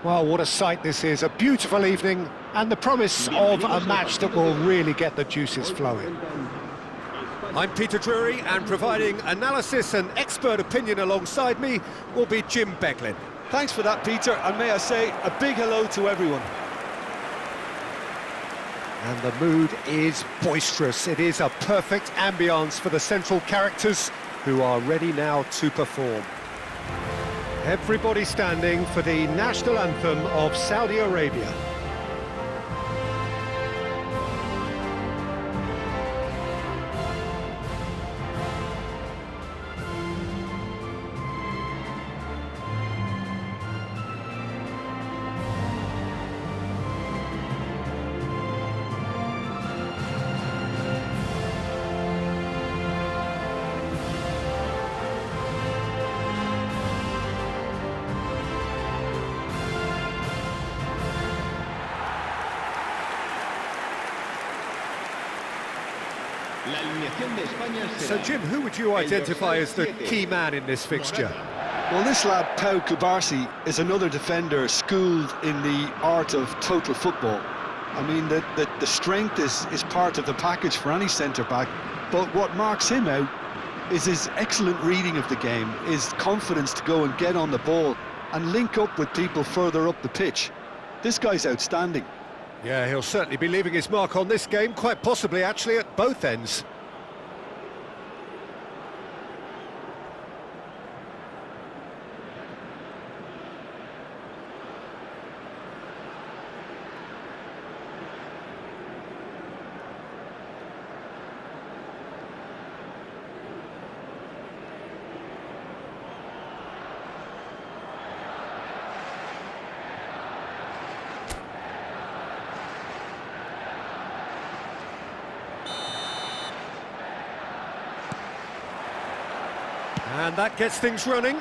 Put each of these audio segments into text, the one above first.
Well, what a sight this is. A beautiful evening and the promise of a match that will really get the juices flowing. I'm Peter Drury, and providing analysis and expert opinion alongside me will be Jim Beglin. Thanks for that, Peter, and may I say a big hello to everyone. And the mood is boisterous. It is a perfect ambience for the central characters who are ready now to perform. Everybody standing for the national anthem of Saudi Arabia. So, Jim, who would you identify as the key man in this fixture? Well, this lad, Pau Kubarsi, is another defender schooled in the art of total football. I mean, the strength is part of the package for any centre-back, but what marks him out is his excellent reading of the game, his confidence to go and get on the ball and link up with people further up the pitch. This guy's outstanding. Yeah, he'll certainly be leaving his mark on this game, quite possibly actually at both ends. And that gets things running.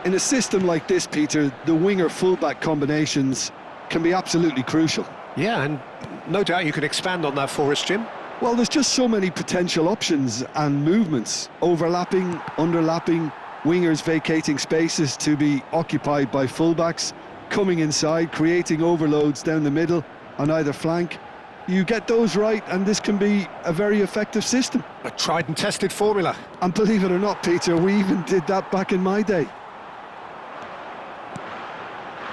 In a system like this, Peter, the winger-fullback combinations can be absolutely crucial. Yeah, and no doubt you could expand on that for us, Jim. Well, there's just so many potential options and movements. Overlapping, underlapping, wingers vacating spaces to be occupied by fullbacks, coming inside, creating overloads down the middle on either flank. You get those right, and this can be a very effective system. A tried and tested formula. And believe it or not, Peter, we even did that back in my day.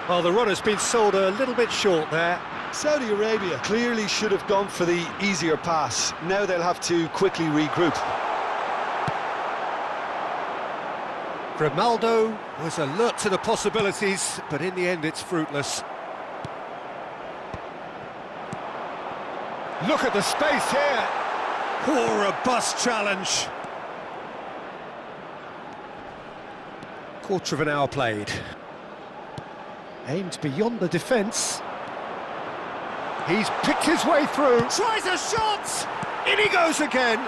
Well, the run has been sold a little bit short there. Saudi Arabia clearly should have gone for the easier pass. Now they'll have to quickly regroup. Grimaldo was alert to the possibilities, but in the end it's fruitless. Look at the space here. Oh, robust challenge. Quarter of an hour played. Aimed beyond the defence. He's picked his way through. Tries a shot. In he goes again.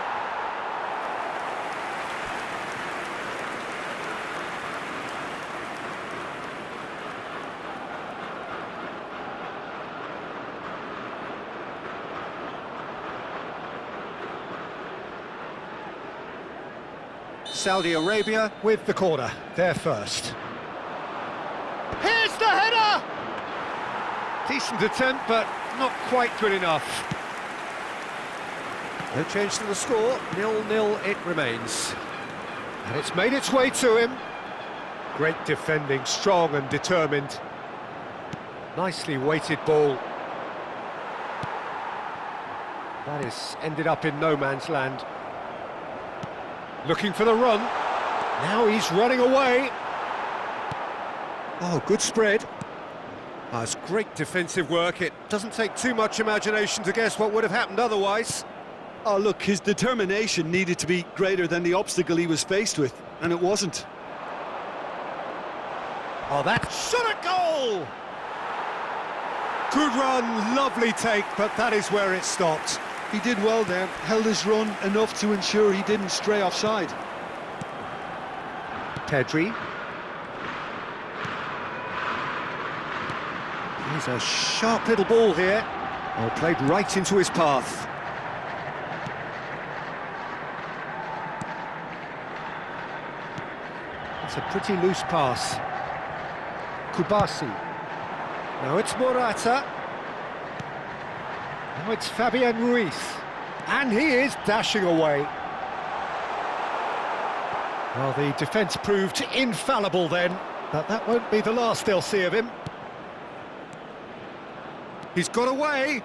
Saudi Arabia with the corner, they're first. Here's the header! Decent attempt, but not quite good enough. No change to the score, 0-0 it remains. And it's made its way to him. Great defending, strong and determined. Nicely weighted ball. That has ended up in no man's land. Looking for the run. Now he's running away. Oh, good spread. Oh, it's great defensive work. It doesn't take too much imagination to guess what would have happened otherwise. Oh, look, his determination needed to be greater than the obstacle he was faced with, and it wasn't. Oh, that shot a goal! Good run, lovely take, but that is where it stopped. He did well there, held his run enough to ensure he didn't stray offside. Pedri. He's a sharp little ball here. Oh, played right into his path. It's a pretty loose pass. Kubasi. Now it's Morata. Now it's Fabian Ruiz. And he is dashing away. Well, the defence proved infallible then, but that won't be the last they'll see of him. He's got away.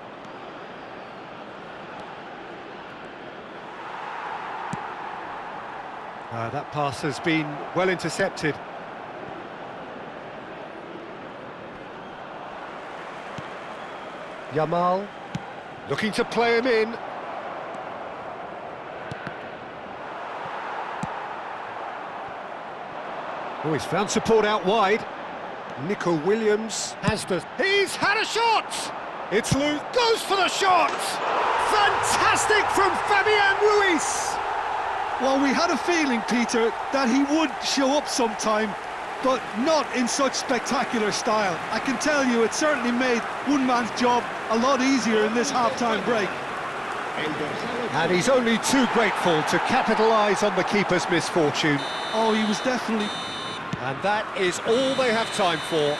That pass has been well intercepted. Yamal, looking to play him in. Oh, he's found support out wide. Nico Williams has the... He's had a shot! It's loose, goes for the shot! Fantastic from Fabian Ruiz! Well, we had a feeling, Peter, that he would show up sometime, but not in such spectacular style. I can tell you it certainly made one man's job a lot easier in this half-time break. And he's only too grateful to capitalise on the keeper's misfortune. Oh, he was definitely... And that is all they have time for.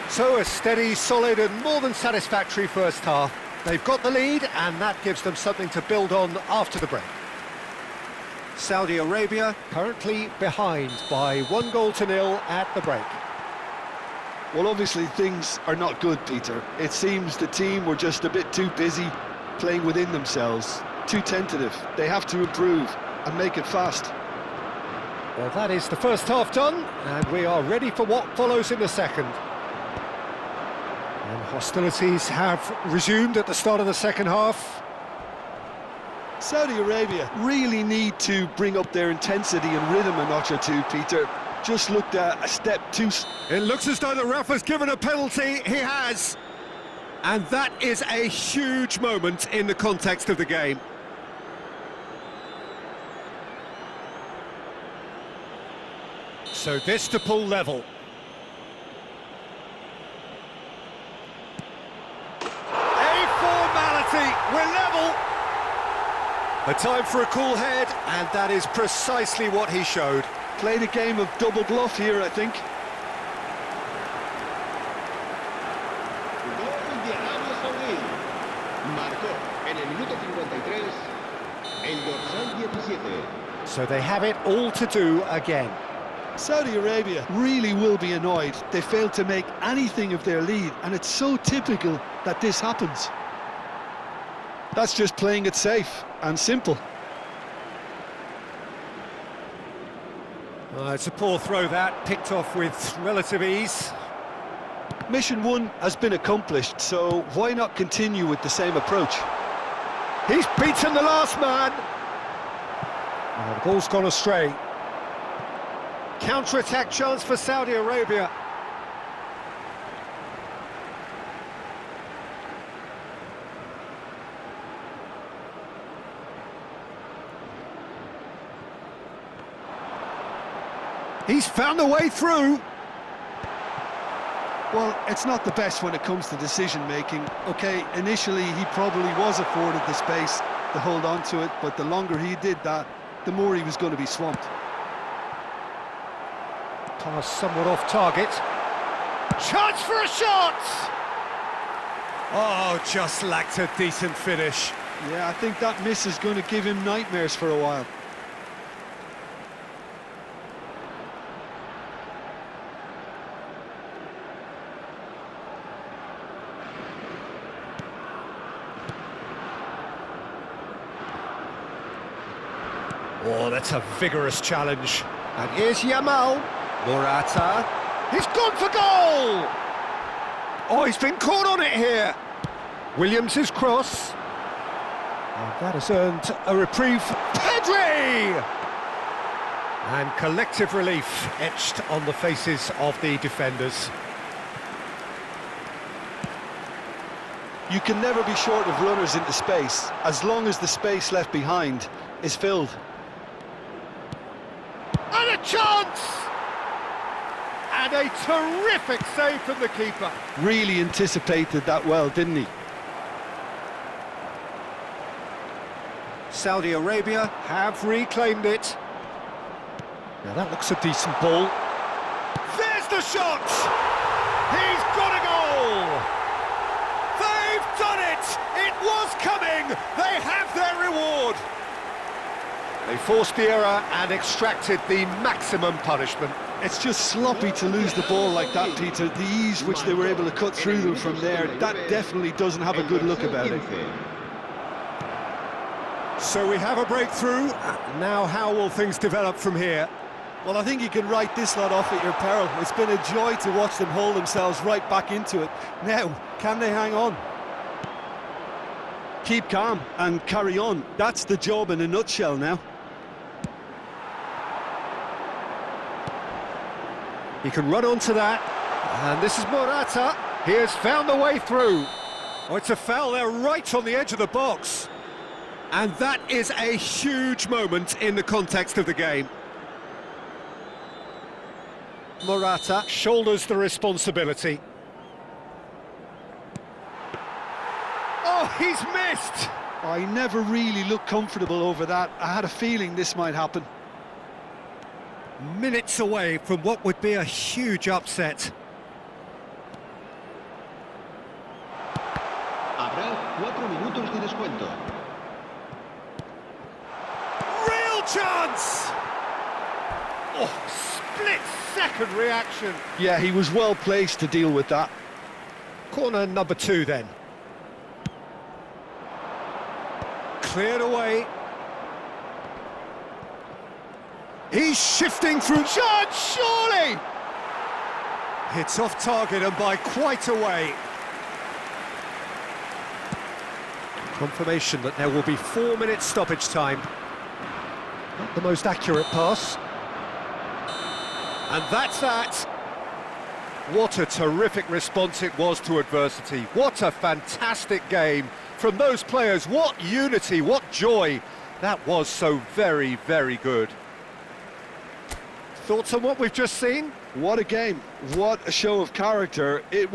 So a steady, solid and more than satisfactory first half. They've got the lead and that gives them something to build on after the break. Saudi Arabia currently behind by 1-0 at the break. Well, obviously things are not good, Peter. It seems the team were just a bit too busy playing within themselves, too tentative. They have to improve and make it fast. Well, that is the first half done, and we are ready for what follows in the second. And hostilities have resumed at the start of the second half. Saudi Arabia really need to bring up their intensity and rhythm a notch or two, Peter. Just looked at a step too... It looks as though the ref has given a penalty. He has. And that is a huge moment in the context of the game. So this to pull level. A formality. We're level. A time for a cool head, and that is precisely what he showed. Played a game of double bluff here, I think. Gol de Arabia Saudí. Marcó en el minuto 53 el dorsal 17. So they have it all to do again. Saudi Arabia really will be annoyed. They failed to make anything of their lead, and it's so typical that this happens. That's just playing it safe and simple. It's a poor throw that, picked off with relative ease. Mission 1 has been accomplished, so why not continue with the same approach? He's beaten the last man. The ball's gone astray. Counter-attack chance for Saudi Arabia. He's found a way through. Well, it's not the best when it comes to decision-making. OK, initially he probably was afforded the space to hold on to it, but the longer he did that, the more he was going to be swamped. Pass somewhat off target. Chance for a shot! Oh, just lacked a decent finish. Yeah, I think that miss is going to give him nightmares for a while. Oh, that's a vigorous challenge. And here's Yamal. Morata. He's gone for goal! Oh, he's been caught on it here. Williams' cross. And that has earned a reprieve. Pedri! And collective relief etched on the faces of the defenders. You can never be short of runners into space, as long as the space left behind is filled. And a chance! And a terrific save from the keeper. Really anticipated that well, didn't he? Saudi Arabia have reclaimed it. Now that looks a decent ball. There's the shot! He's got a goal! They've done it! It was coming! They have their reward! They forced the error and extracted the maximum punishment. It's just sloppy to lose the ball like that, Peter. The ease which they were able to cut through them from there, that definitely doesn't have a good look about it. So we have a breakthrough. Now how will things develop from here? Well, I think you can write this lot off at your peril. It's been a joy to watch them hold themselves right back into it. Now, can they hang on? Keep calm and carry on. That's the job in a nutshell now. He can run onto that, and this is Morata. He has found the way through. Oh, it's a foul there right on the edge of the box. And that is a huge moment in the context of the game. Morata shoulders the responsibility. Oh, he's missed! I never really looked comfortable over that. I had a feeling this might happen. Minutes away from what would be a huge upset. Habrá 4 minutos de descuento. Real chance! Oh, split-second reaction. Yeah, he was well placed to deal with that. Corner number 2 then. Cleared away. He's shifting through. Shot, surely! It's off target and by quite a way. Confirmation that there will be 4 minutes stoppage time. Not the most accurate pass. And that's that. What a terrific response it was to adversity. What a fantastic game from those players. What unity, what joy. That was so very, very good. Thoughts on what we've just seen? What a game. What a show of character. It